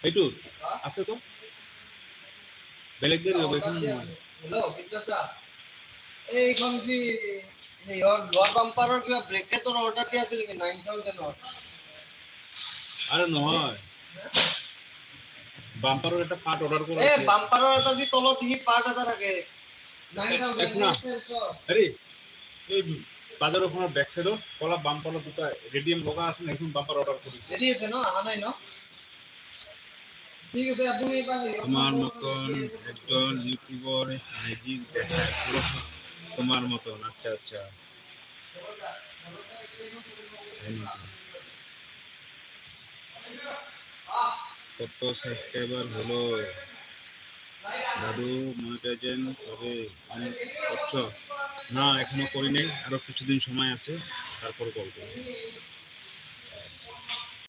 এইটো আছে তো বেলেগ দেৰি হ'ব এখন হেল্ল' বিদ্যাস দা এইখন যি হেৰিয়ৰ লোৱাৰ বাম্পাৰৰ কিবা ব্ৰেকেটৰ অৰ্ডাৰ দিয়া আছিল নেকি 9000ৰ আরে নহয় বাম্পাৰৰ এটা পার্ট অর্ডার কৰা এই আছে বাম্পাৰৰ এটা যি তলত হি পাৰ্ট এটা থাকে 9000 আরে এই বাজাৰখনৰ বেক সাইডত কলা বাম্পাৰৰ দুটা ৰেডিয়াম লগা আছে না এখন বাম্পাৰ অৰ্ডাৰ কৰিছে ৰেডি আছে ন আহা নাই ন ঠিক আছে আপুনি এবাৰ তোমার মতন একজন ইউটিউবার ম্যাজিক দেখায় পুরো তোমার মতন আচ্ছা আচ্ছা কত সাবস্ক্রাইবার হলো দাদু মনিটাইজেশন কবে করছো না এখনো করি নাই আরো কিছুদিন সময় আছে তারপর করবো